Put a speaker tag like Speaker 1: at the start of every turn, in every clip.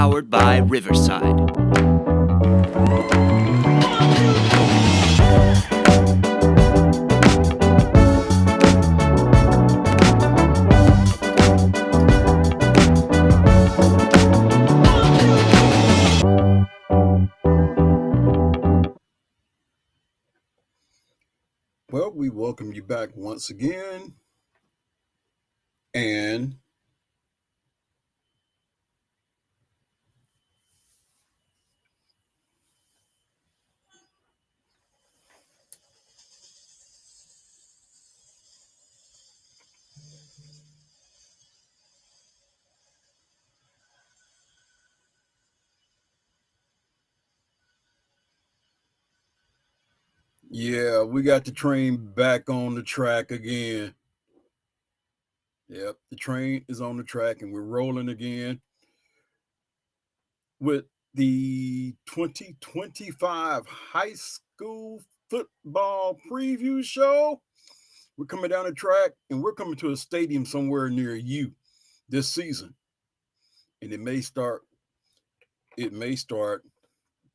Speaker 1: powered by Riverside.
Speaker 2: Well, we welcome you back once again. And yeah, we got the train back on the track again. Yep, the train is on the track and we're rolling again with the 2025 high school football preview show. We're coming down the track and we're coming to a stadium somewhere near you this season. And it may start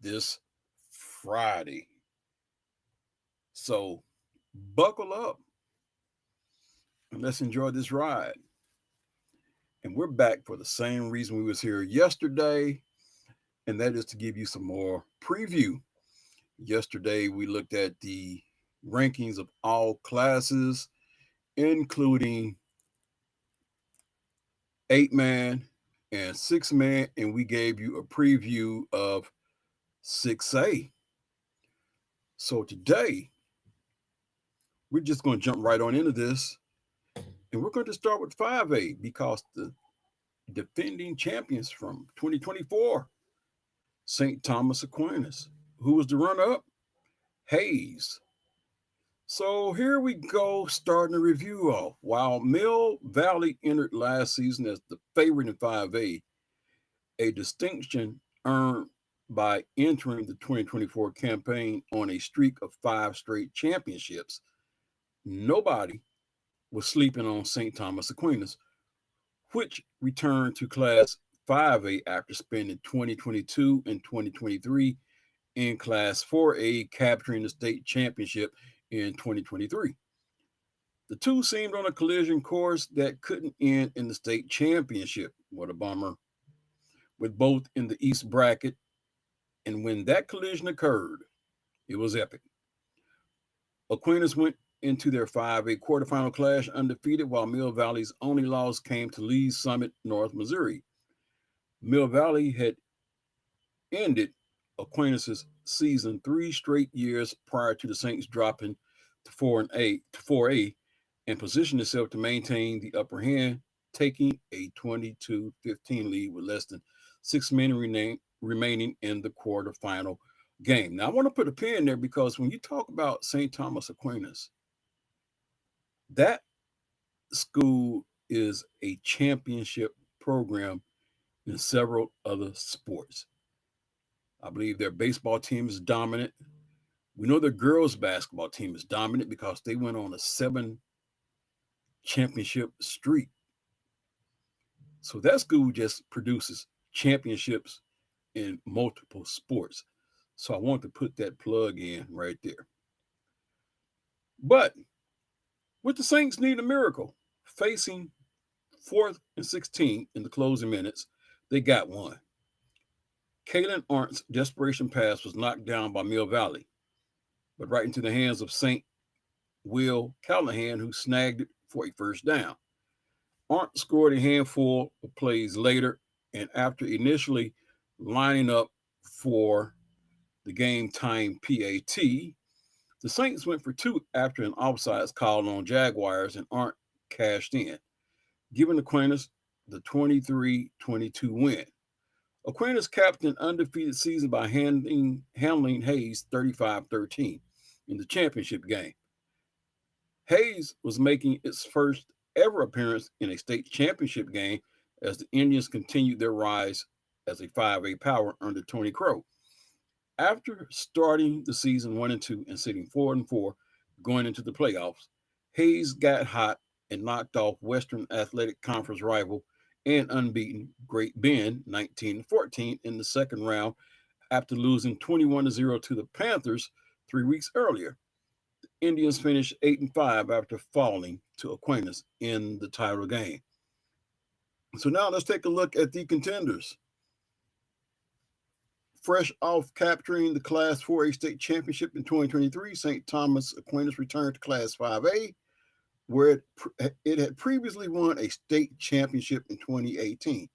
Speaker 2: this Friday. So buckle up and let's enjoy this ride. And we're back for the same reason we was here yesterday, and that is to give you some more preview. Yesterday we looked at the rankings of all classes, including 8-man and 6-man, and we gave you a preview of 6A. So today we're just going to jump right on into this, and we're going to start with 5A because the defending champions from 2024, St. Thomas Aquinas. Who was the runner-up? Hayes. So here we go, starting the review off. While Mill Valley entered last season as the favorite in 5A, a distinction earned by entering the 2024 campaign on a streak of 5 straight championships, nobody was sleeping on St. Thomas Aquinas, which returned to Class 5A after spending 2022 and 2023 in Class 4A, capturing the state championship in 2023. The two seemed on a collision course that couldn't end in the state championship. What a bummer. With both in the East bracket, and when that collision occurred, it was epic. Aquinas went into their 5A quarterfinal clash undefeated, while Mill Valley's only loss came to Lee's Summit, North Missouri. Mill Valley had ended Aquinas' season 3 straight years prior to the Saints dropping to 4A and positioned itself to maintain the upper hand, taking a 22-15 lead with less than 6 minutes remaining in the quarterfinal game. Now, I want to put a pin there because when you talk about St. Thomas Aquinas, that school is a championship program in several other sports. I believe their baseball team is dominant. We know their girls' basketball team is dominant because they went on a 7 championship streak. So that school just produces championships in multiple sports. So I want to put that plug in right there. But with the Saints need a miracle, facing 4th and 16 in the closing minutes, they got one. Kalen Arndt's desperation pass was knocked down by Mill Valley, but right into the hands of St. Will Callahan, who snagged it for a first down. Arndt scored a handful of plays later, and after initially lining up for the game time PAT, the Saints went for 2 after an offsides call on Jaguars, and Arndt cashed in, giving Aquinas the 23-22 win. Aquinas capped an undefeated season by handling Hayes 35-13 in the championship game. Hayes was making its first ever appearance in a state championship game as the Indians continued their rise as a 5A power under Tony Crow. After starting the season 1-2 and sitting 4-4 going into the playoffs, Hayes got hot and knocked off Western Athletic Conference rival and unbeaten Great Bend 19-14 in the second round after losing 21-0 to the Panthers 3 weeks earlier. The Indians finished 8-5 after falling to Aquinas in the title game. So now let's take a look at the contenders. Fresh off capturing the Class 4A state championship in 2023, St. Thomas Aquinas returned to Class 5A, where it had previously won a state championship in 2018.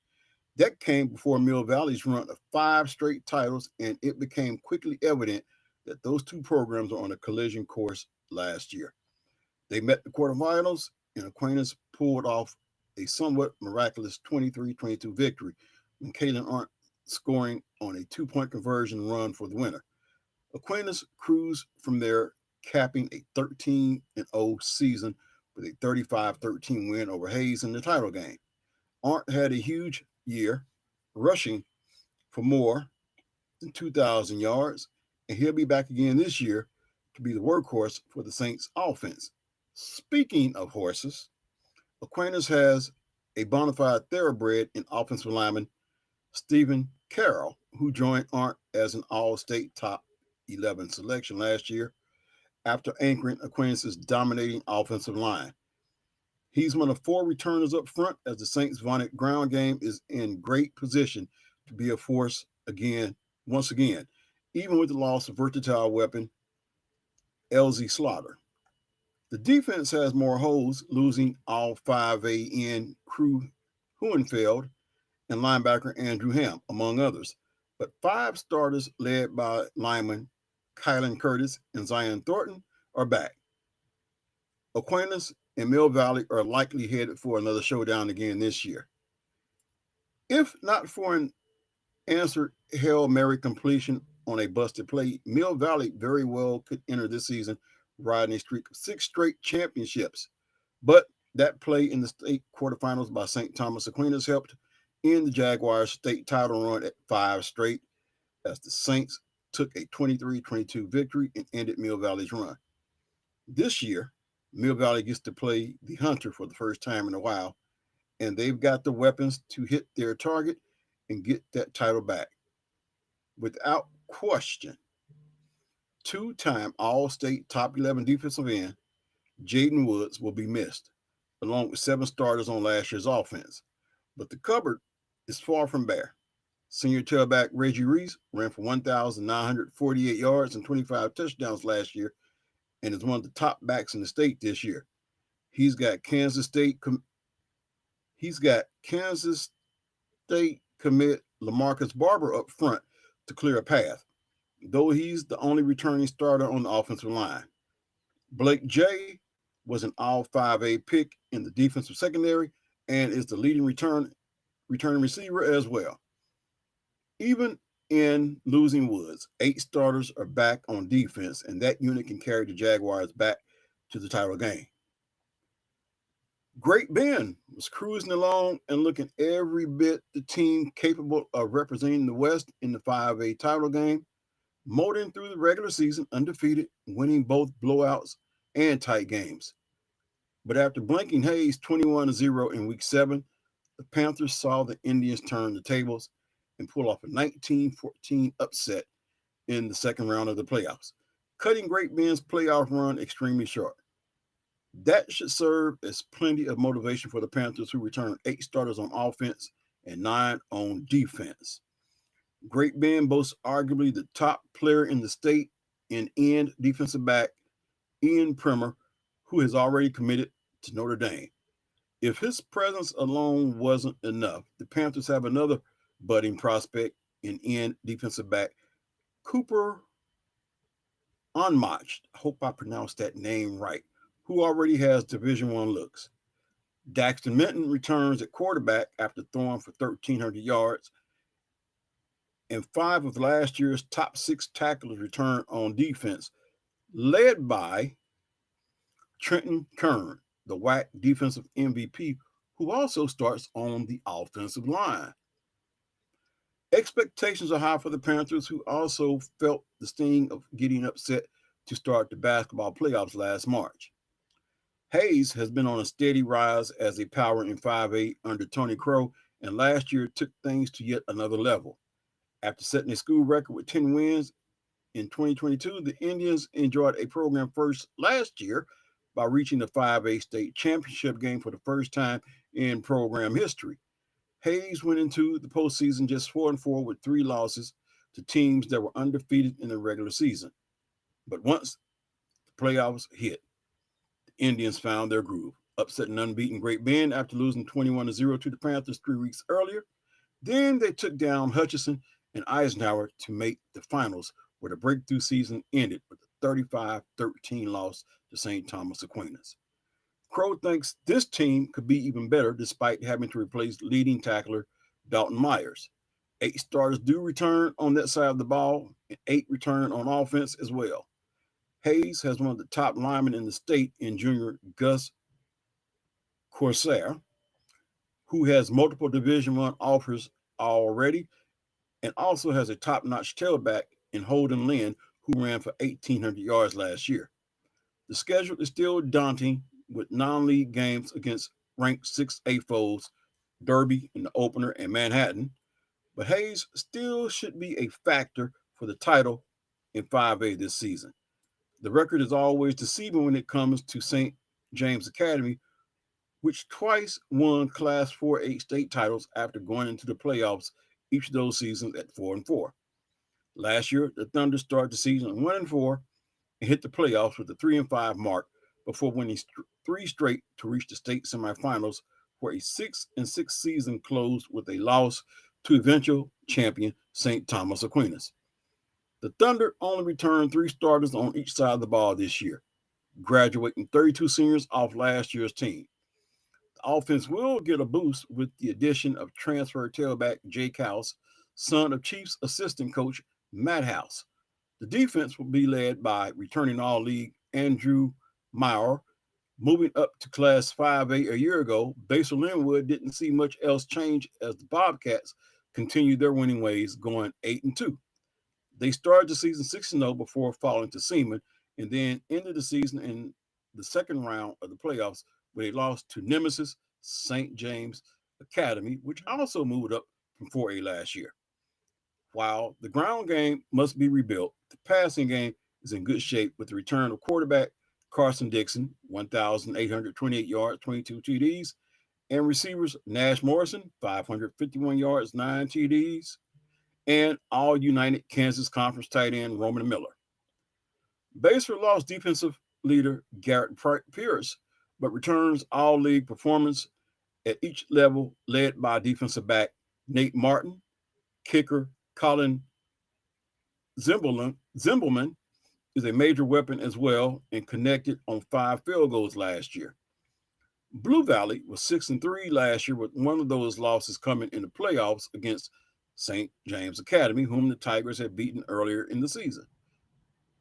Speaker 2: That came before Mill Valley's run of 5 straight titles, and it became quickly evident that those two programs are on a collision course last year. They met the quarterfinals, and Aquinas pulled off a somewhat miraculous 23-22 victory when Kalen Arndt scoring on a 2-point conversion run for the winner. Aquinas cruised from there, capping a 13-0 season with a 35-13 win over Hayes in the title game. Arndt had a huge year, rushing for more than 2,000 yards, and he'll be back again this year to be the workhorse for the Saints offense. Speaking of horses, Aquinas has a bona fide thoroughbred in offensive lineman Stephen Carroll, who joined Arndt as an all-state top 11 selection last year after anchoring Aquinas' dominating offensive line. He's one of 4 returners up front, as the Saints' vaunted ground game is in great position to be a force once again, even with the loss of versatile weapon LZ Slaughter. The defense has more holes, losing all 5A end Crew Hohenfeld and linebacker Andrew Ham, among others. But 5 starters led by linemen Kylan Curtis and Zion Thornton are back. Aquinas and Mill Valley are likely headed for another showdown again this year. If not for an answered Hail Mary completion on a busted play, Mill Valley very well could enter this season riding a streak of 6 straight championships. But that play in the state quarterfinals by St. Thomas Aquinas helped end the Jaguars' state title run at 5 straight, as the Saints took a 23-22 victory and ended Mill Valley's run. This year, Mill Valley gets to play the Hunter for the first time in a while, and they've got the weapons to hit their target and get that title back. Without question, 2-time All-State top 11 defensive end Jaden Woods will be missed, along with 7 starters on last year's offense. But the cupboard is far from bare. Senior tailback Reggie Reese ran for 1,948 yards and 25 touchdowns last year and is one of the top backs in the state this year. He's got Kansas State commit LaMarcus Barber up front to clear a path, though he's the only returning starter on the offensive line. Blake J was an all 5A pick in the defensive secondary and is the leading returning receiver as well. Even in losing Woods, 8 starters are back on defense, and that unit can carry the Jaguars back to the title game. Great Bend was cruising along and looking every bit the team capable of representing the West in the 5A title game, motoring through the regular season undefeated, winning both blowouts and tight games. But after blanking Hayes 21-0 in Week 7, the Panthers saw the Indians turn the tables and pull off a 19-14 upset in the second round of the playoffs, cutting Great Bend's playoff run extremely short. That should serve as plenty of motivation for the Panthers, who returned 8 starters on offense and 9 on defense. Great Bend boasts arguably the top player in the state in end defensive back Ian Primer, who has already committed to Notre Dame. If his presence alone wasn't enough, the Panthers have another budding prospect in end defensive back Cooper Unmatched. I hope I pronounced that name right, who already has Division I looks. Daxton Minton returns at quarterback after throwing for 1,300 yards, and 5 of last year's top 6 tacklers return on defense, led by Trenton Kern, the WAC defensive MVP, who also starts on the offensive line. Expectations are high for the Panthers, who also felt the sting of getting upset to start the basketball playoffs last March. Hayes has been on a steady rise as a power in 5A under Tony Crow, and last year took things to yet another level. After setting a school record with 10 wins in 2022, the Indians enjoyed a program first last year by reaching the 5A state championship game for the first time in program history. Hayes went into the postseason just 4-4 with 3 losses to teams that were undefeated in the regular season. But once the playoffs hit, the Indians found their groove, upsetting unbeaten Great Bend after losing 21-0 to the Panthers 3 weeks earlier. Then they took down Hutchinson and Eisenhower to make the finals, where the breakthrough season ended with a 35-13 loss to St. Thomas Aquinas. Crow thinks this team could be even better despite having to replace leading tackler Dalton Myers. 8 starters do return on that side of the ball, and 8 return on offense as well. Hayes has one of the top linemen in the state in junior Gus Corsair, who has multiple Division I offers already, and also has a top-notch tailback in Holden Lynn, who ran for 1,800 yards last year. The schedule is still daunting with non-league games against ranked 6A foes, Derby in the opener and Manhattan, but Hayes still should be a factor for the title in 5A this season. The record is always deceiving when it comes to St. James Academy, which twice won Class 4A state titles after going into the playoffs each of those seasons at 4-4. Last year, the Thunder started the season 1-4 and hit the playoffs with the 3-5 mark before winning 3 straight to reach the state semifinals, where a 6-6 season closed with a loss to eventual champion St. Thomas Aquinas. The Thunder only returned 3 starters on each side of the ball this year, graduating 32 seniors off last year's team. The offense will get a boost with the addition of transfer tailback Jake House, son of Chiefs assistant coach Matt House. The defense will be led by returning All-League Andrew Maurer. Moving up to Class 5A a year ago, Basil Linwood didn't see much else change as the Bobcats continued their winning ways, going 8-2. They started the season 6-0 before falling to Seaman, and then ended the season in the second round of the playoffs with a loss to Nemesis St. James Academy, which also moved up from 4A last year. While the ground game must be rebuilt, the passing game is in good shape with the return of quarterback Carson Dixon, 1,828 yards, 22 TDs, and receivers Nash Morrison, 551 yards, 9 TDs, and All-United Kansas Conference tight end Roman Miller. Baser lost defensive leader Garrett Pierce, but returns All-League performance at each level, led by defensive back Nate Martin, kicker Colin Zimbelman is a major weapon as well and connected on 5 field goals last year. Blue Valley was 6-3 last year, with one of those losses coming in the playoffs against St. James Academy, whom the Tigers had beaten earlier in the season.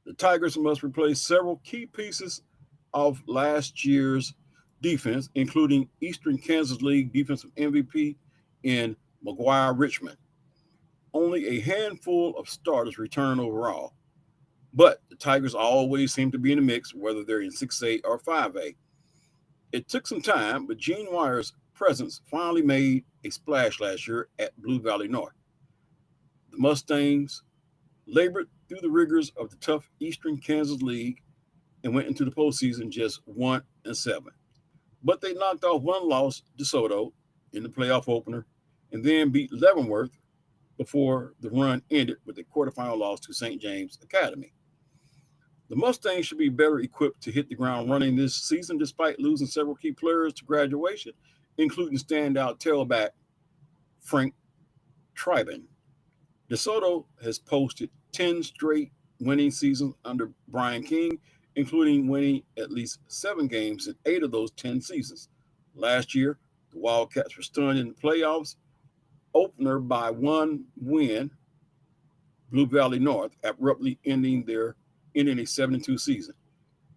Speaker 2: The Tigers must replace several key pieces of last year's defense, including Eastern Kansas League defensive MVP in McGuire Richmond. Only a handful of starters return overall, but the Tigers always seem to be in the mix, whether they're in 6A or 5A. It took some time, but Gene Wire's presence finally made a splash last year at Blue Valley North. The Mustangs labored through the rigors of the tough Eastern Kansas League and went into the postseason just 1-7. But they knocked off one loss, DeSoto, in the playoff opener, and then beat Leavenworth before the run ended with a quarterfinal loss to St. James Academy. The Mustangs should be better equipped to hit the ground running this season, despite losing several key players to graduation, including standout tailback Frank Triben. DeSoto has posted 10 straight winning seasons under Brian King, including winning at least 7 games in 8 of those 10 seasons. Last year, the Wildcats were stunned in the playoffs opener by 1 win, Blue Valley North, abruptly ending a 7-2 season.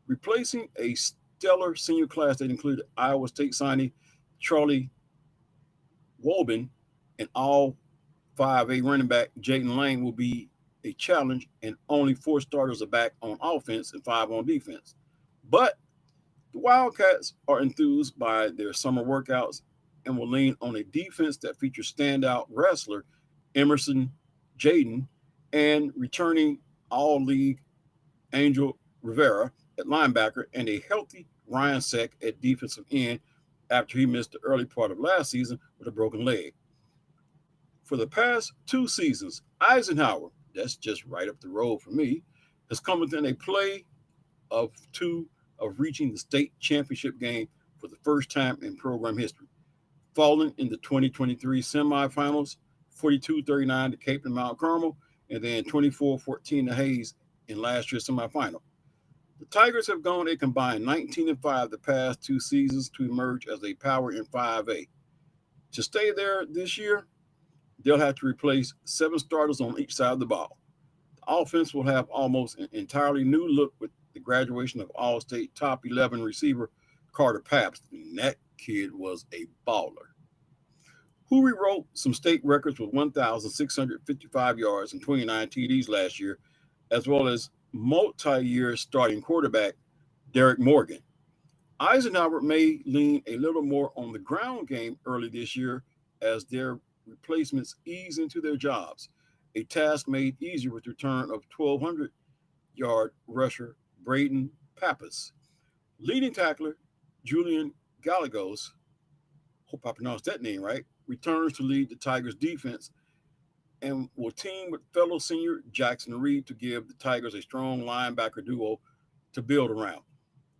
Speaker 2: Replacing a stellar senior class that included Iowa State signee Charlie Wolben and all 5A running back Jaden Lane will be a challenge, and only 4 starters are back on offense and 5 on defense. But The Wildcats are enthused by their summer workouts and will lean on a defense that features standout wrestler Emerson Jaden and returning all league Angel Rivera at linebacker and a healthy Ryan Sack at defensive end after he missed the early part of last season with a broken leg. For the past 2 seasons, Eisenhower, that's just right up the road for me, has come within a play of two of reaching the state championship game for the first time in program history, falling in the 2023 semifinals 42-39 to Cape and Mount Carmel, and then 24-14 to Hayes in last year's semifinal. The Tigers have gone a combined 19-5 the past 2 seasons to emerge as a power in 5A. To stay there this year, they'll have to replace 7 starters on each side of the ball. The offense will have almost an entirely new look with the graduation of All-State top 11 receiver Carter Pabst, and that kid was a baller, who rewrote some state records with 1,655 yards and 29 TDs last year, as well as multi-year starting quarterback Derek Morgan. Eisenhower may lean a little more on the ground game early this year as their replacements ease into their jobs, a task made easier with the return of 1,200-yard rusher Braden Pappas. Leading tackler Julian Gallegos, hope I pronounced that name right, returns to lead the Tigers defense and will team with fellow senior Jackson Reed to give the Tigers a strong linebacker duo to build around.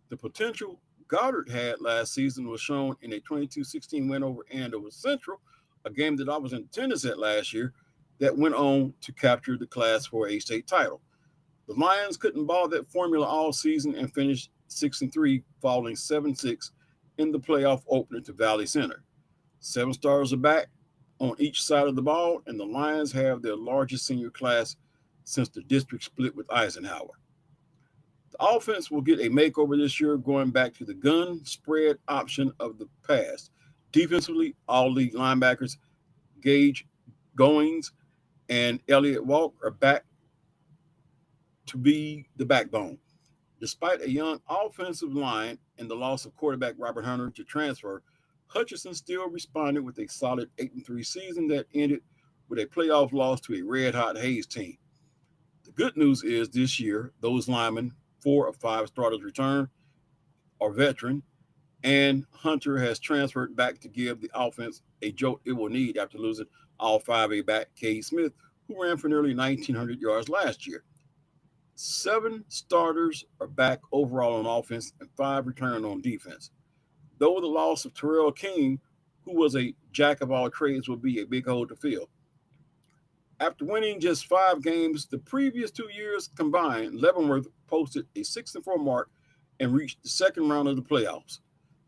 Speaker 2: The potential Goddard had last season was shown in a 22-16 win over Andover Central, a game that I was in attendance at last year, that went on to capture the Class 4A state title. The Lions couldn't ball that formula all season and finished 6-3, falling 7-6 in the playoff opener to Valley Center. 7 stars are back on each side of the ball, and the Lions have their largest senior class since the district split with Eisenhower. The offense will get a makeover this year, going back to the gun spread option of the past. Defensively, all league linebackers Gage Goings and Elliott Walk are back to be the backbone. Despite a young offensive line and the loss of quarterback Robert Hunter to transfer, Hutchinson still responded with a solid 8-3 season that ended with a playoff loss to a red-hot Hayes team. The good news is this year, those linemen, 4 of 5 starters return, are veteran, and Hunter has transferred back to give the offense a jolt it will need after losing all 5A back Cade Smith, who ran for nearly 1,900 yards last year. 7 starters are back overall on offense and 5 return on defense. Though the loss of Terrell King, who was a jack of all trades, will be a big hole to fill. After winning just 5 games the previous 2 years combined, Leavenworth posted a 6-4 mark and reached the second round of the playoffs.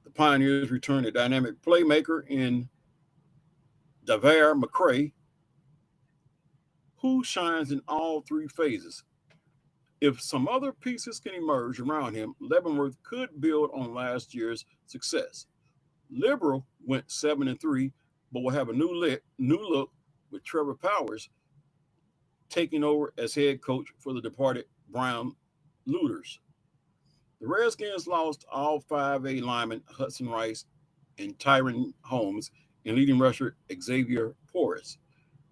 Speaker 2: The Pioneers returned a dynamic playmaker in Davar McCray, who shines in all 3 phases. If some other pieces can emerge around him, Leavenworth could build on last year's success. Liberal went 7-3, but will have a new look with Trevor Powers taking over as head coach for the departed Brown Looters. The Redskins lost all 5A linemen Hudson Rice and Tyron Holmes and leading rusher Xavier Porras,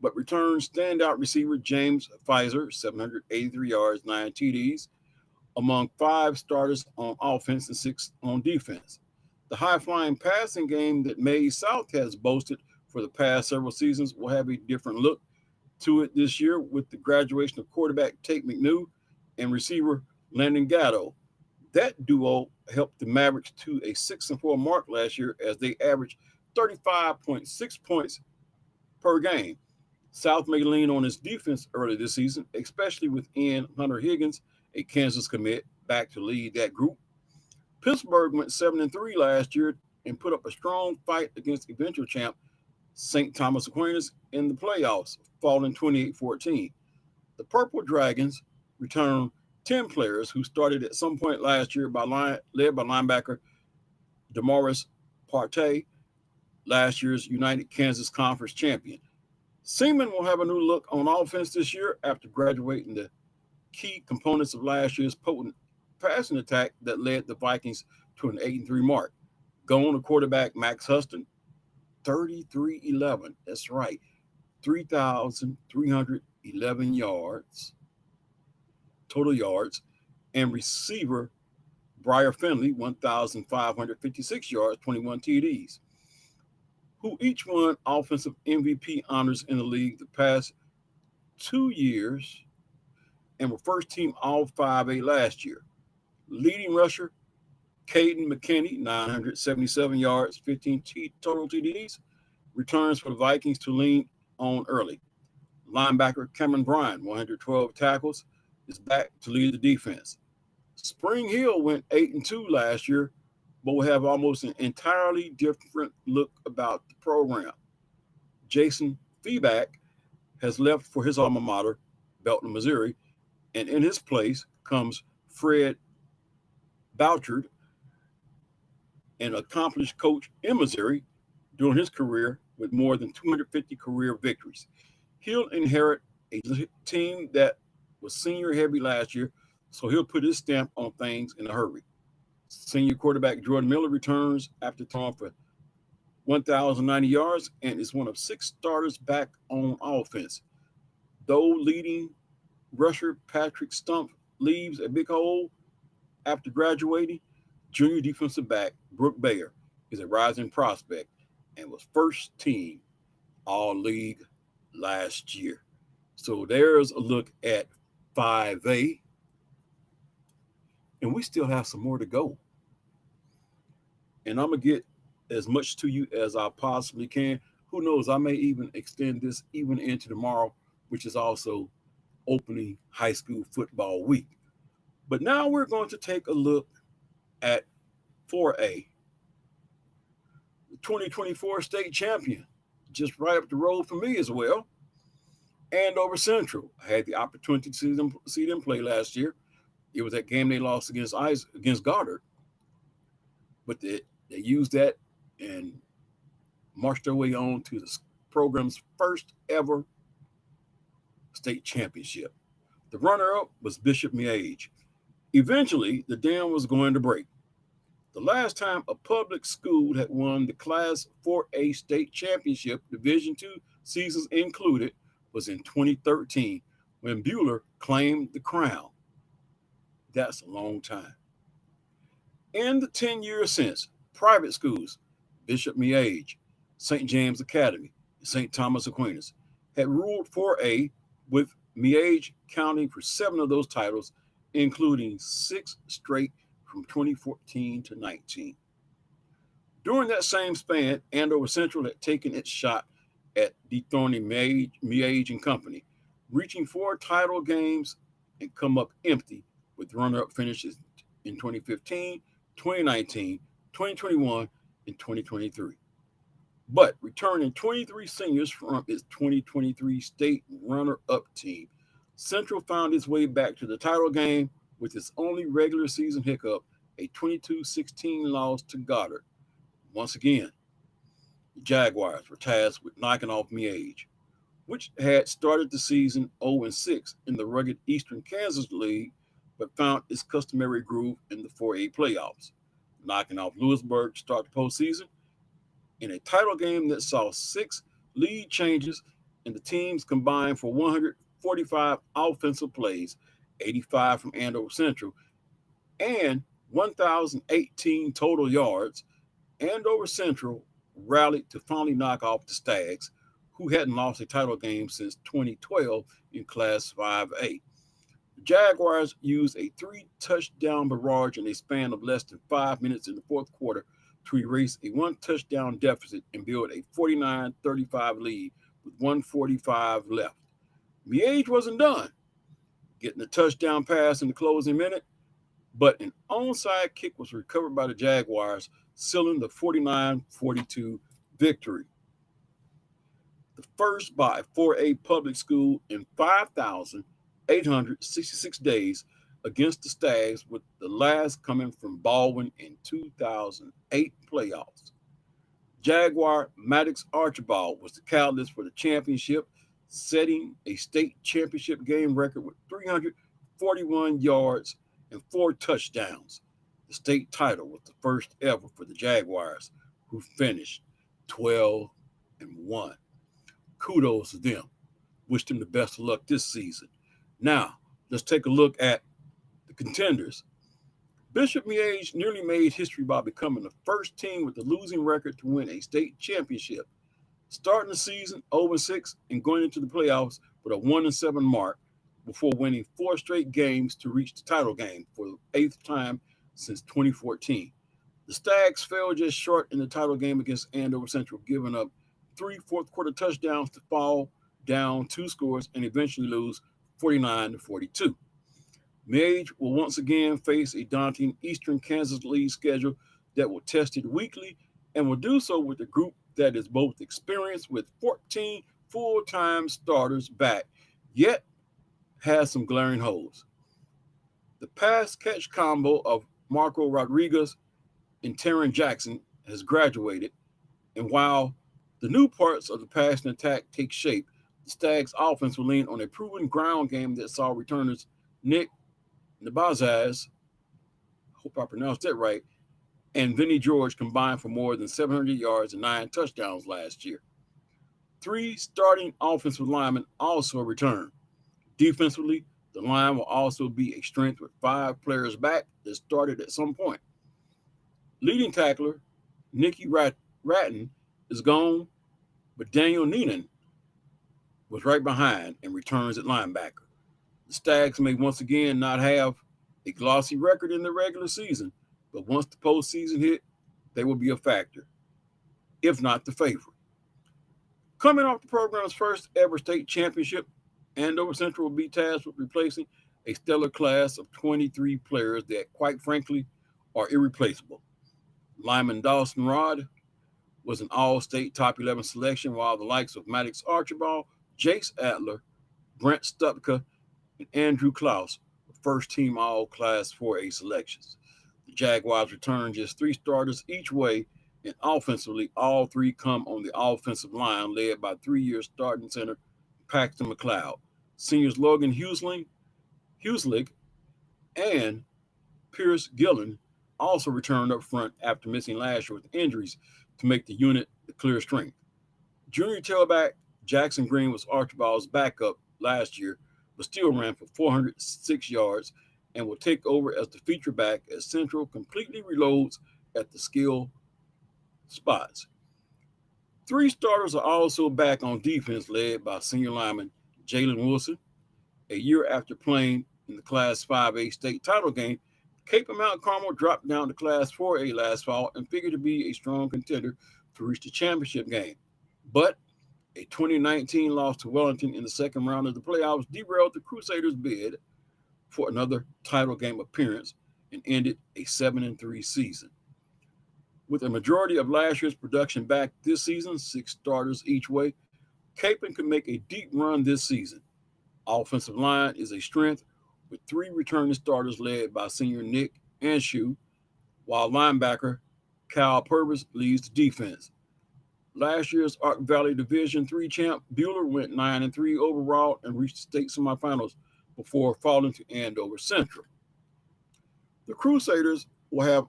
Speaker 2: but returned standout receiver James Pfizer, 783 yards, 9 TDs, among 5 starters on offense and 6 on defense. The high-flying passing game that Maize South has boasted for the past several seasons will have a different look to it this year with the graduation of quarterback Tate McNew and receiver Landon Gatto. That duo helped the Mavericks to a 6-4 mark last year as they averaged 35.6 points per game. South may lean on its defense early this season, especially with Hunter Higgins, a Kansas commit, back to lead that group. Pittsburgh went 7-3 last year and put up a strong fight against eventual champ St. Thomas Aquinas in the playoffs, falling 28-14. The Purple Dragons returned 10 players who started at some point last year led by linebacker Demaris Partey, last year's United Kansas Conference champion. Seaman will have a new look on offense this year after graduating the key components of last year's potent passing attack that led the Vikings to an 8-3 mark. Gone, the quarterback, Max Huston, 33-11. That's right, 3,311 yards, total yards. And receiver, Briar Finley, 1,556 yards, 21 TDs, who each won offensive MVP honors in the league the past 2 years and were first team All 5A last year. Leading rusher, Caden McKinney, 977 yards, 15 total TDs, returns for the Vikings to lean on early. Linebacker Cameron Bryan, 112 tackles, is back to lead the defense. Spring Hill went 8-2 last year, but will have almost an entirely different look about the program. Jason Feeback has left for his alma mater, Belton, Missouri, and in his place comes Fred Bouchard, an accomplished coach in Missouri during his career with more than 250 career victories. He'll inherit a team that was senior heavy last year, so he'll put his stamp on things in a hurry. Senior quarterback Jordan Miller returns after throwing for 1,090 yards and is one of 6 starters back on offense. Though leading rusher Patrick Stump leaves a big hole after graduating, junior defensive back Brooke Bayer is a rising prospect and was first team All-League last year. So there's a look at 5A. And we still have some more to go. And I'm going to get as much to you as I possibly can. Who knows, I may even extend this even into tomorrow, which is also opening high school football week. But now we're going to take a look at 4A. The 2024 state champion, just right up the road for me as well. Andover Central. I had the opportunity to see them play last year. It was that game they lost against Goddard. But they used that and marched their way on to the program's first ever state championship. The runner-up was Bishop Miege. Eventually, the dam was going to break. The last time a public school had won the Class 4A state championship, Division II seasons included, was in 2013 when Buhler claimed the crown. That's a long time. In the 10 years since, private schools, Bishop Miege, St. James Academy, and St. Thomas Aquinas, had ruled 4A, with Miege counting for 7 of those titles, including 6 straight from 2014 to 19. During that same span, Andover Central had taken its shot at dethroning Miege and company, reaching 4 title games and come up empty with runner-up finishes in 2015, 2019, 2021, and 2023. But returning 23 seniors from its 2023 state runner-up team, Central found its way back to the title game with its only regular season hiccup, a 22-16 loss to Goddard. Once again, the Jaguars were tasked with knocking off Miege, which had started the season 0-6 in the rugged Eastern Kansas League, but found its customary groove in the 4A playoffs, knocking off Lewisburg to start the postseason in a title game that saw 6 lead changes and the teams combined for 145 offensive plays, 85 from Andover Central, and 1,018 total yards. Andover Central rallied to finally knock off the Stags, who hadn't lost a title game since 2012 in Class 5A. The Jaguars used a 3-touchdown barrage in a span of less than 5 minutes in the fourth quarter to erase a 1-touchdown deficit and build a 49-35 lead with 1:45 left. Miege wasn't done, getting a touchdown pass in the closing minute, but an onside kick was recovered by the Jaguars, sealing the 49-42 victory. The first by a 4A public school in 5,866 days against the Stags, with the last coming from Baldwin in 2008 playoffs. Jaguar Maddox Archibald was the catalyst for the championship, setting a state championship game record with 341 yards and 4 touchdowns. The The state title was the first ever for the Jaguars, who finished 12-1. Kudos to them. Wish them the best of luck this season. Now, let's take a look at the contenders. Bishop Miege nearly made history by becoming the first team with a losing record to win a state championship. Starting the season 0-6 and going into the playoffs with a 1-7 mark before winning 4 straight games to reach the title game for the 8th time since 2014. The Stags fell just short in the title game against Andover Central, giving up 3 fourth-quarter touchdowns to fall down 2 scores and eventually lose 49-42. Miege will once again face a daunting Eastern Kansas League schedule that will test it weekly and will do so with a group that is both experienced with 14 full-time starters back, yet has some glaring holes. The pass-catch combo of Marco Rodriguez and Taryn Jackson has graduated, and while the new parts of the passing attack take shape, the Stags' offense will lean on a proven ground game that saw returners Nick Nabazaz, hope I pronounced that right, and Vinny George combined for more than 700 yards and 9 touchdowns last year. 3 starting offensive linemen also return. Defensively, the line will also be a strength with 5 players back that started at some point. Leading tackler Nicky Ratton is gone, but Daniel Neenan was right behind and returns at linebacker. The Stags may once again not have a glossy record in the regular season, but once the postseason hit, they will be a factor, if not the favorite. Coming off the program's first ever state championship, Andover Central will be tasked with replacing a stellar class of 23 players that, quite frankly, are irreplaceable. Lyman Dawson Rod was an all-state top 11 selection, while the likes of Maddox Archibald, Jace Adler, Brent Stupka, and Andrew Klaus were first-team all-class 4A selections. The Jaguars returned just 3 starters each way, and offensively, all 3 come on the offensive line, led by 3-year starting center Paxton McLeod. Seniors Logan Huselig and Pierce Gillen also returned up front after missing last year with injuries to make the unit the clear strength. Junior tailback Jackson Green was Archibald's backup last year, but still ran for 406 yards and will take over as the feature back as Central completely reloads at the skill spots. 3 starters are also back on defense, led by senior lineman Jalen Wilson. A year after playing in the Class 5A state title game, Cape and Mount Carmel dropped down to Class 4A last fall and figured to be a strong contender to reach the championship game. But a 2019 loss to Wellington in the second round of the playoffs derailed the Crusaders' bid for another title game appearance and ended a 7-3 season. With a majority of last year's production back this season, 6 starters each way, Capon could make a deep run this season. Offensive line is a strength with 3 returning starters led by senior Nick Anshu, while linebacker Kyle Purvis leads the defense. Last year's Ark Valley Division III champ Bueller went 9-3 overall and reached the state semifinals before falling to Andover Central. The Crusaders will have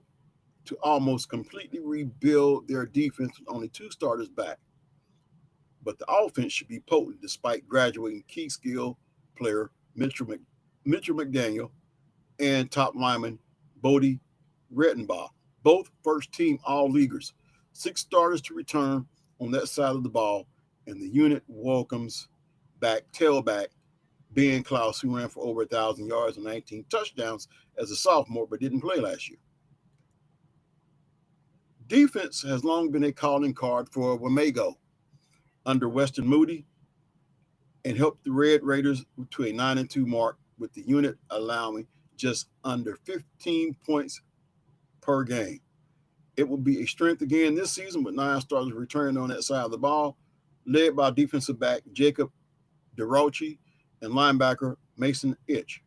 Speaker 2: to almost completely rebuild their defense with only 2 starters back. But the offense should be potent despite graduating key skill player Mitchell McDaniel and top lineman Bodie Rettenbaugh, both first-team all-leaguers. 6 starters to return on that side of the ball, and the unit welcomes back tailback Ben Klaus, who ran for over 1,000 yards and 19 touchdowns as a sophomore but didn't play last year. Defense has long been a calling card for Wamego under Weston Moody and helped the Red Raiders to a 9-2 mark, with the unit allowing just under 15 points per game. It will be a strength again this season with 9 starters returning on that side of the ball, led by defensive back Jacob DeRochi and linebacker Mason Itch.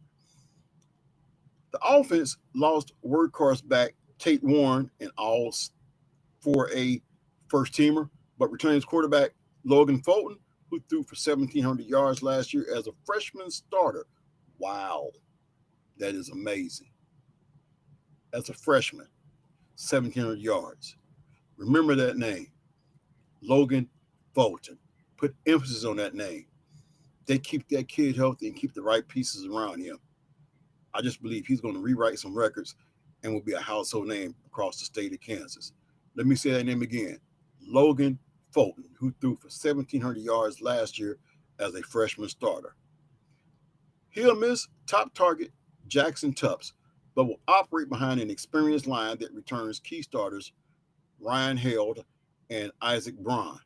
Speaker 2: The offense lost workhorse back Tate Warren, an all 4A first-teamer, but returns quarterback Logan Fulton, who threw for 1,700 yards last year as a freshman starter. Wow, that is amazing. as a freshman, 1,700 yards. Remember that name, Logan Fulton. Put emphasis on that name. They keep that kid healthy and keep the right pieces around him. I just believe he's going to rewrite some records and will be a household name across the state of Kansas. Let me say that name again, Logan Fulton, who threw for 1,700 yards last year as a freshman starter. He'll miss top target Jackson Tupps, but will operate behind an experienced line that returns key starters Ryan Held and Isaac Braun.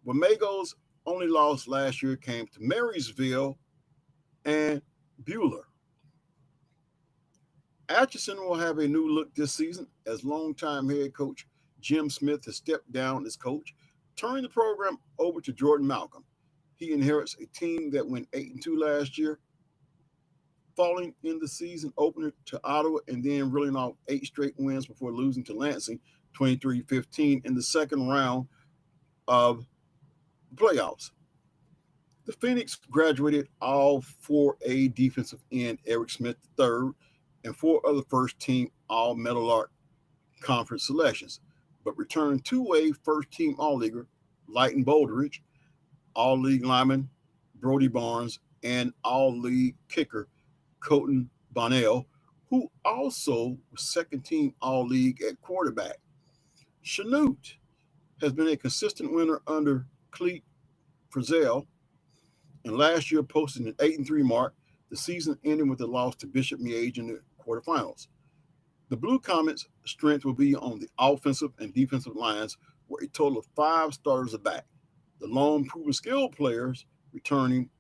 Speaker 2: Wamego's only loss last year came to Marysville and Bueller. Atchison will have a new look this season as longtime head coach Jim Smith has stepped down as coach, turning the program over to Jordan Malcolm. He inherits a team that went 8-2 last year, falling in the season opener to Ottawa and then reeling off 8 straight wins before losing to Lansing 23-15 in the second round of the playoffs. The Phoenix graduated all 4A defensive end Eric Smith III and 4 other first team All Meadowlark Conference selections, but returned 2-way first team All Leaguer Lighton Boldridge, All League lineman Brody Barnes, and All League kicker Colton Bonnell, who also was second team All League at quarterback. Chanute has been a consistent winner under Cleet Frizzell, and last year posted an 8-3 mark, the season ending with a loss to Bishop Miege in the quarterfinals. The Blue Comets' strength will be on the offensive and defensive lines, where a total of 5 starters are back. The lone proven skilled players returning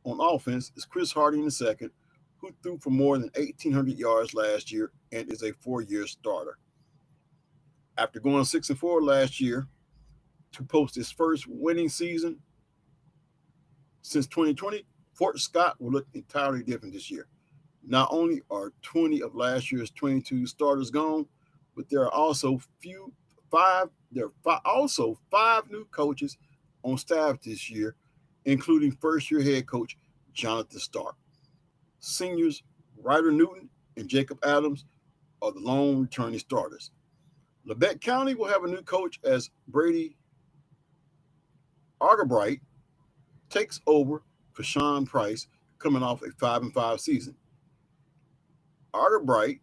Speaker 2: on offense is Chris Harding II, who threw for more than 1,800 yards last year and is a 4-year starter. After going 6-4 last year to post his first winning season since 2020, Fort Scott will look entirely different this year. Not only are 20 of last year's 22 starters gone, but there are also also 5 new coaches on staff this year, including first-year head coach Jonathan Stark. Seniors Ryder Newton and Jacob Adams are the lone returning starters. Labette County will have a new coach as Brady Argabright takes over for Sean Price, coming off a 5-5 season. Argabright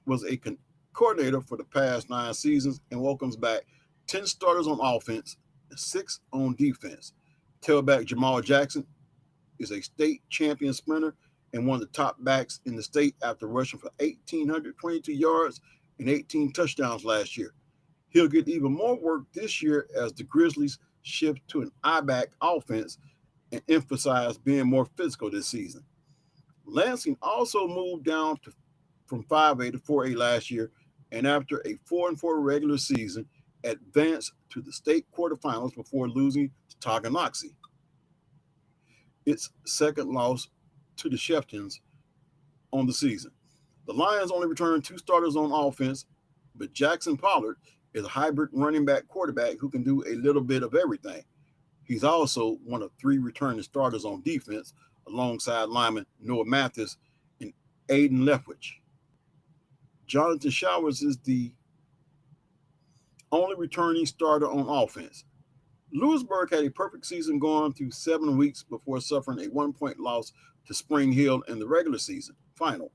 Speaker 2: was a coordinator for the past 9 seasons and welcomes back 10 starters on offense and 6 on defense. Tailback Jamal Jackson is a state champion sprinter and one of the top backs in the state after rushing for 1,822 yards and 18 touchdowns last year. He'll get even more work this year as the Grizzlies shift to an I-back offense and emphasize being more physical this season. Lansing also moved down from 5A to 4A last year, and after a 4-4 regular season, advanced to the state quarterfinals before losing to Tonganoxie. Its second loss to the Chieftains on the season. The Lions only returned 2 starters on offense, but Jackson Pollard is a hybrid running back quarterback who can do a little bit of everything. He's also one of 3 returning starters on defense, alongside lineman Noah Mathis and Aiden Leftwich. Jonathan Showers is the only returning starter on offense. Lewisburg had a perfect season going through 7 weeks before suffering a 1-point loss to Spring Hill in the regular season final.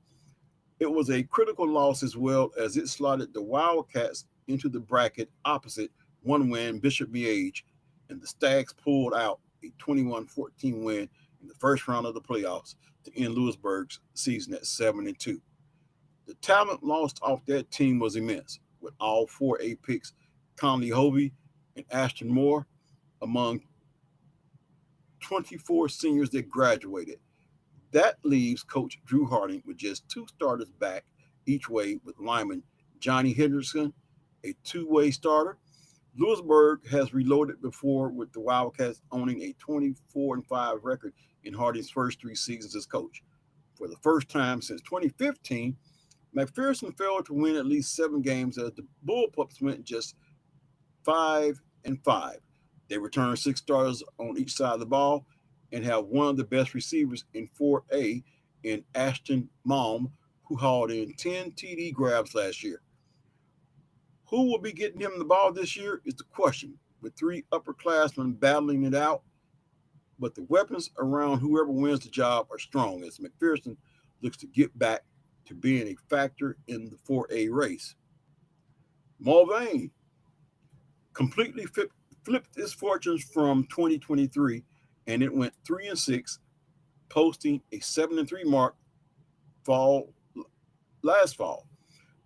Speaker 2: It was a critical loss as well, as it slotted the Wildcats into the bracket opposite 1-win Bishop Miege, and the Stags pulled out a 21-14 win in the first round of the playoffs to end Lewisburg's season at 7-2. The talent lost off that team was immense, with all 4A picks, Conley Hovey and Ashton Moore, among 24 seniors that graduated. That leaves Coach Drew Harding with just 2 starters back each way, with lineman Johnny Henderson, a 2-way starter. Lewisburg has reloaded before, with the Wildcats owning a 24-5 record in Harding's first 3 seasons as coach. For the first time since 2015, McPherson failed to win at least 7 games, as the Bullpups went just 5-5. They returned 6 starters on each side of the ball and have one of the best receivers in 4A in Ashton Malm, who hauled in 10 TD grabs last year. Who will be getting him the ball this year is the question, with three upperclassmen battling it out. But the weapons around whoever wins the job are strong as McPherson looks to get back to being a factor in the 4A race. Mulvane completely flipped its fortunes from 2023, and it went 3-6, posting a 7-3 mark last fall.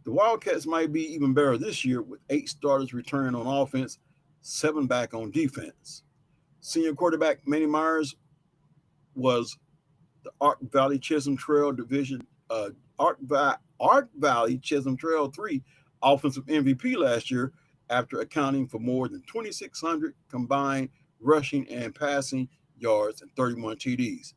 Speaker 2: The Wildcats might be even better this year with 8 starters returning on offense, 7 back on defense. Senior quarterback Manny Myers was the Ark Valley Chisholm Trail Division Ark Valley Chisholm Trail 3 offensive MVP last year after accounting for more than 2,600 combined rushing and passing yards and 31 TDs.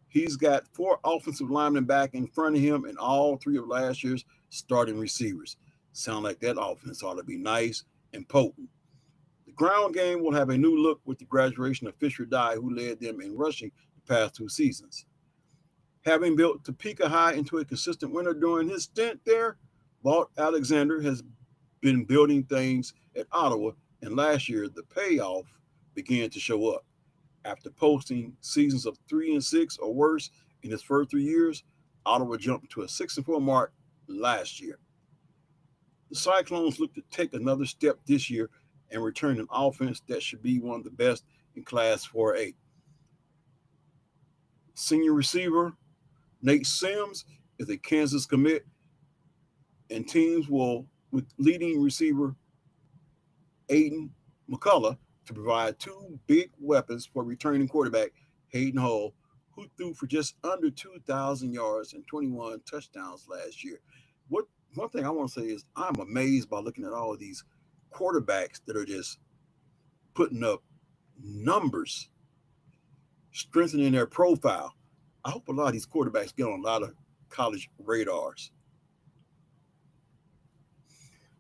Speaker 2: He's got 4 offensive linemen back in front of him and all 3 of last year's starting receivers. Sound like that offense ought to be nice and potent. The ground game will have a new look with the graduation of Fisher Dye, who led them in rushing the past 2 seasons. Having built Topeka High into a consistent winner during his stint there, Walt Alexander has been building things at Ottawa, and last year the payoff began to show up. After posting seasons of 3-6 or worse in his first 3 years, Ottawa jumped to a 6-4 mark last year. The Cyclones look to take another step this year and return an offense that should be one of the best in Class 4A. Senior receiver Nate Sims is a Kansas commit, and teams will, with leading receiver Aiden McCullough, to provide 2 big weapons for returning quarterback Hayden Hull, who threw for just under 2,000 yards and 21 touchdowns last year. One thing I want to say is I'm amazed by looking at all of these quarterbacks that are just putting up numbers, strengthening their profile. I hope a lot of these quarterbacks get on a lot of college radars.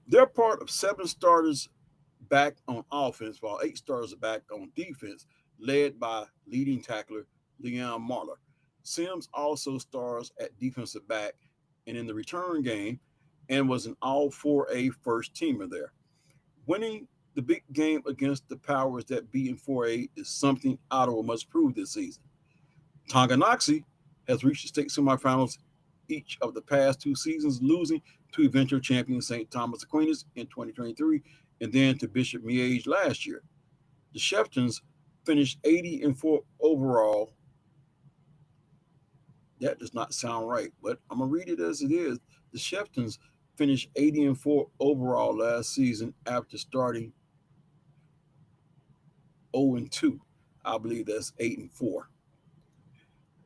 Speaker 2: They're part of 7 starters back on offense, while 8 starters are back on defense, led by leading tackler Leon Marler. Sims also stars at defensive back and in the return game and was an all 4A first teamer there. Winning the big game against the powers that be in 4A is something Ottawa must prove this season. Tonganoxie has reached the state semifinals each of the past 2 seasons, losing to eventual champion St. Thomas Aquinas in 2023 and then to Bishop Miege last year. The Sheftons finished 80-4 overall. That does not sound right, but I'm going to read it as it is. The Sheftons finished 80-4 overall last season after starting 0-2. I believe that's 8-4.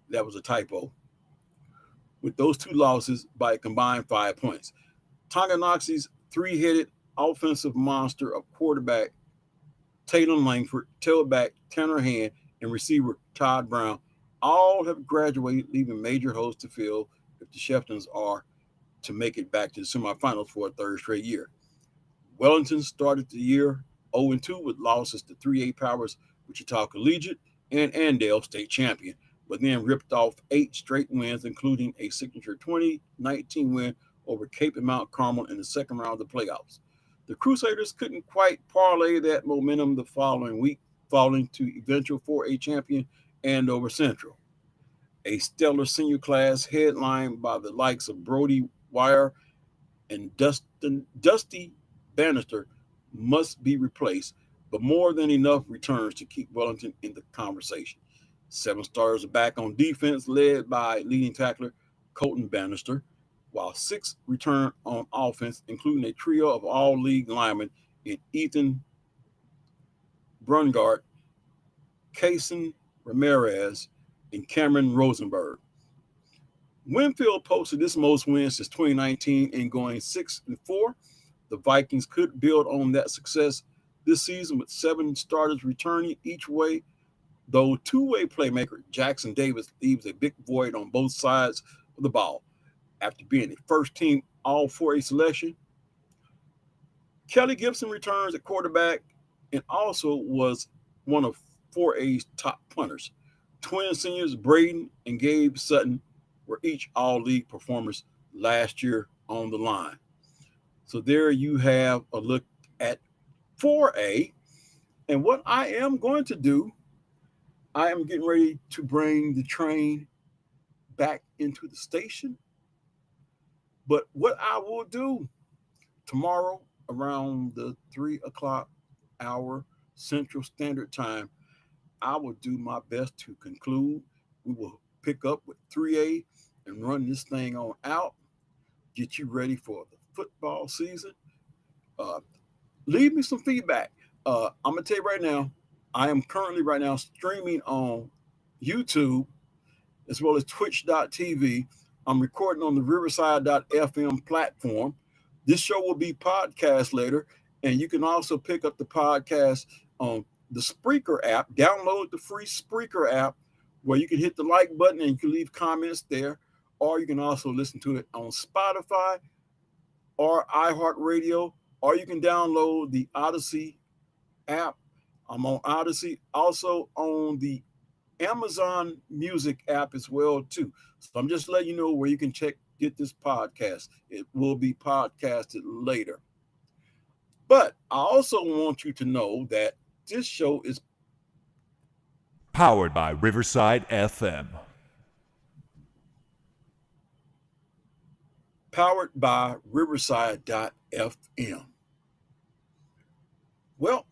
Speaker 2: That was a typo. With those 2 losses by a combined 5 points. Tonganoxie's 3-headed offensive monster of quarterback Taylor Langford, tailback Tanner Hand, and receiver Todd Brown all have graduated, leaving major holes to fill if the Sheftons are to make it back to the semifinals for a 3rd straight year. Wellington started the year 0-2 with losses to 3A powers Wichita Collegiate and Andale, state champion, but then ripped off 8 straight wins, including a signature 2019 win over Cape and Mount Carmel in the second round of the playoffs. The Crusaders couldn't quite parlay that momentum the following week, falling to eventual 4A champion Andover Central. A stellar senior class headlined by the likes of Brody Wire and Dusty Bannister must be replaced, but more than enough returns to keep Wellington in the conversation. 7 starters are back on defense, led by leading tackler Colton Bannister, while 6 return on offense, including a trio of all-league linemen in Ethan Brungart, Kason Ramirez, and Cameron Rosenberg. Winfield posted this most wins since 2019 and going 6-4. The Vikings could build on that success this season with 7 starters returning each way, though two-way playmaker Jackson Davis leaves a big void on both sides of the ball. After being a first-team All-4A selection, Kelly Gibson returns at quarterback and also was one of 4A's top punters. Twin seniors Braden and Gabe Sutton were each all-league performers last year on the line. So there you have a look at 4A. And what I am going to do, I am getting ready to bring the train back into the station. But what I will do tomorrow around the 3 o'clock hour Central Standard Time, I will do my best to conclude. We will pick up with 3A and run this thing on out, get you ready for the football season. Uh, Leave me some feedback. I'm going to tell you right now, I am currently right now streaming on YouTube as well as twitch.tv. I'm recording on the riverside.fm platform. This show will be podcast later, and you can also pick up the podcast on the Spreaker app. Download the free Spreaker app where you can hit the like button and you can leave comments there, or you can also listen to it on Spotify or iHeartRadio, or you can download the Odyssey app. I'm on Odyssey, also on the Amazon Music app as well too. So I'm just letting you know where you can get this podcast. It will be podcasted later. But I also want you to know that this show is
Speaker 1: powered by Riverside FM.
Speaker 2: Powered by Riverside.fm. Well,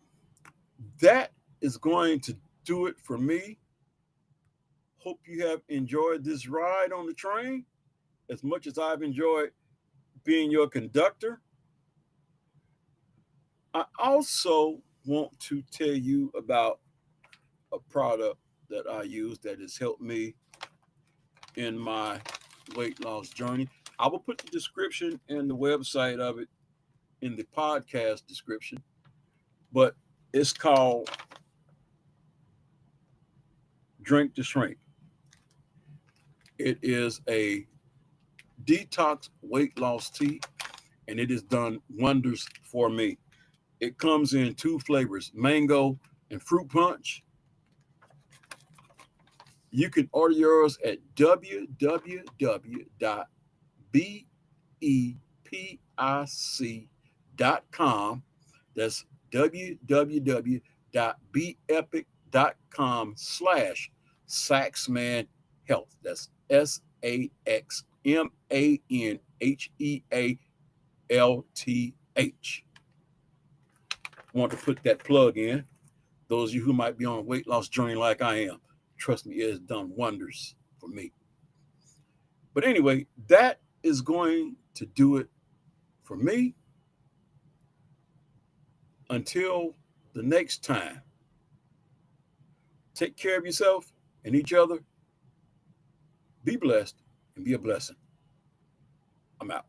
Speaker 2: that is going to do it for me. Hope you have enjoyed this ride on the train as much as I've enjoyed being your conductor. I also want to tell you about a product that I use that has helped me in my weight loss journey. I will put the description and the website of it in the podcast description, but it's called Drink to Shrink. It is a detox weight loss tea, and it has done wonders for me. It comes in 2 flavors, mango and fruit punch. You can order yours at www.bepic.com. That's www.beepic.com/Saxman Health. That's SAXMANHEALTH. Want to put that plug in. Those of you who might be on a weight loss journey like I am, trust me, it has done wonders for me. But anyway, that is going to do it for me. Until the next time, take care of yourself and each other. Be blessed and be a blessing. I'm out.